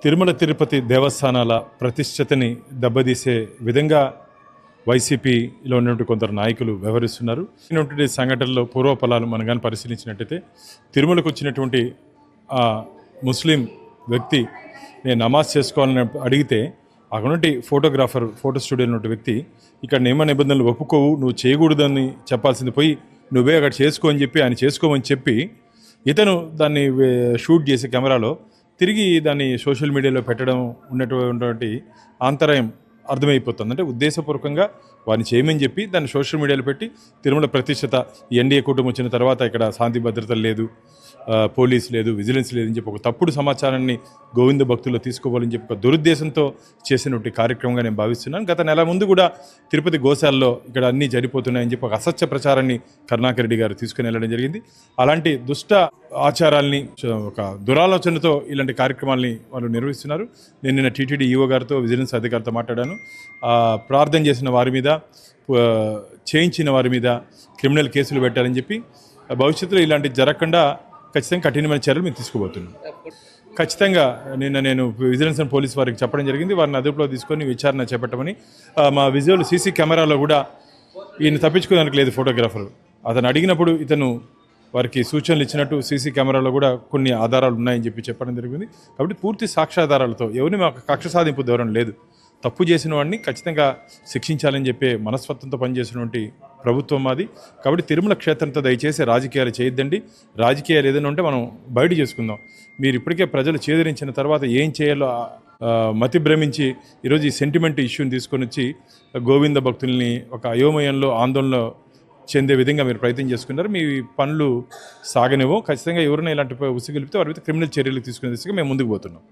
తిరుమల తిరుపతి దేవస్థానాల ప్రతిష్టతని దెబ్బతీసే విధంగా వైసీపీలో ఉన్నటువంటి కొందరు నాయకులు వ్యవహరిస్తున్నారు. ఇటువంటి సంఘటనలో పూర్వఫలాలు మనం కానీ పరిశీలించినట్టయితే తిరుమలకు వచ్చినటువంటి ఆ ముస్లిం వ్యక్తి నేను నమాజ్ చేసుకోవాలని అడిగితే అక్కడుంటి ఫోటోగ్రాఫర్ ఫోటో స్టూడియోలో ఉన్న వ్యక్తి ఇక్కడ నియమ నిబంధనలు ఒప్పుకోవు, నువ్వు చేయకూడదని చెప్పాల్సింది పోయి నువ్వే అక్కడ చేసుకో అని చెప్పి ఆయన చేసుకోమని చెప్పి ఇతను దాన్ని షూట్ చేసే కెమెరాలో తిరిగి దాన్ని సోషల్ మీడియాలో పెట్టడం ఉన్నటువంటి ఆంతరాయం అర్థమైపోతుంది. అంటే ఉద్దేశపూర్వకంగా వారిని చేయమని చెప్పి దాన్ని సోషల్ మీడియాలో పెట్టి తిరుమల ప్రతిష్టత ఎన్డీఏ కూటమి వచ్చిన తర్వాత ఇక్కడ శాంతి భద్రతలు లేదు, పోలీస్ లేదు, విజిలెన్స్ లేదని చెప్పి ఒక తప్పుడు సమాచారాన్ని గోవింద భక్తుల్లో తీసుకోవాలని చెప్పి ఒక దురుద్దేశంతో చేసినటువంటి కార్యక్రమంగా నేను భావిస్తున్నాను. గత నెల ముందు కూడా తిరుపతి గోశాలలో ఇక్కడ అన్నీ జరిగిపోతున్నాయని చెప్పి ఒక అసత్య ప్రచారాన్ని కరుణాకర్ రెడ్డి గారు తీసుకుని వెళ్ళడం జరిగింది. అలాంటి దుష్ట ఆచారాల్ని ఒక దురాలోచనతో ఇలాంటి కార్యక్రమాల్ని వాళ్ళు నిర్వహిస్తున్నారు. నేను నిన్న టీటీడీ ఈఓ గారితో విజిలెన్స్ అధికారితో మాట్లాడాను. ప్రార్థన చేసిన వారి మీద, చేయించిన వారి మీద క్రిమినల్ కేసులు పెట్టాలని చెప్పి భవిష్యత్తులో ఇలాంటివి జరగకుండా ఖచ్చితంగా కఠినమైన చర్యలు మేము తీసుకోబోతున్నాం. ఖచ్చితంగా నేను విజిలెన్స్ అండ్ పోలీస్ వారికి చెప్పడం జరిగింది. వారిని అదుపులో తీసుకొని విచారణ చేపట్టమని. మా విజువల్ సీసీ కెమెరాలో కూడా ఈయన తప్పించుకోవడానికి లేదు ఫోటోగ్రాఫర్. అతను అడిగినప్పుడు ఇతను వారికి సూచనలు ఇచ్చినట్టు సీసీ కెమెరాలో కూడా కొన్ని ఆధారాలు ఉన్నాయని చెప్పి చెప్పడం జరిగింది. కాబట్టి పూర్తి సాక్ష్యాధారాలతో ఎవరిని మాకు కక్ష సాధింపు ధోరణి లేదు. తప్పు చేసిన వాడిని ఖచ్చితంగా శిక్షించాలని చెప్పే మనస్తత్వంతో పనిచేసినటువంటి ప్రభుత్వం మాది. కాబట్టి తిరుమల క్షేత్రంతో దయచేసి రాజకీయాలు చేయొద్దండి. రాజకీయాలు ఏదైనా ఉంటే మనం బయట చేసుకుందాం. మీరు ఇప్పటికే ప్రజలు చేదరించిన తర్వాత ఏం చేయాలో మతి భ్రమించి ఈరోజు ఈ సెంటిమెంట్ ఇష్యూని తీసుకొని వచ్చి గోవింద భక్తుల్ని ఒక అయోమయంలో ఆందోళనలో చెందే విధంగా మీరు ప్రయత్నం చేసుకున్నారు. మీ పనులు సాగనివ్వం. ఖచ్చితంగా ఎవరైనా ఇలాంటి ఉసిగలిపితే వారి మీద క్రిమినల్ చర్యలు తీసుకునే దిశగా మేము ముందుకు పోతున్నాం.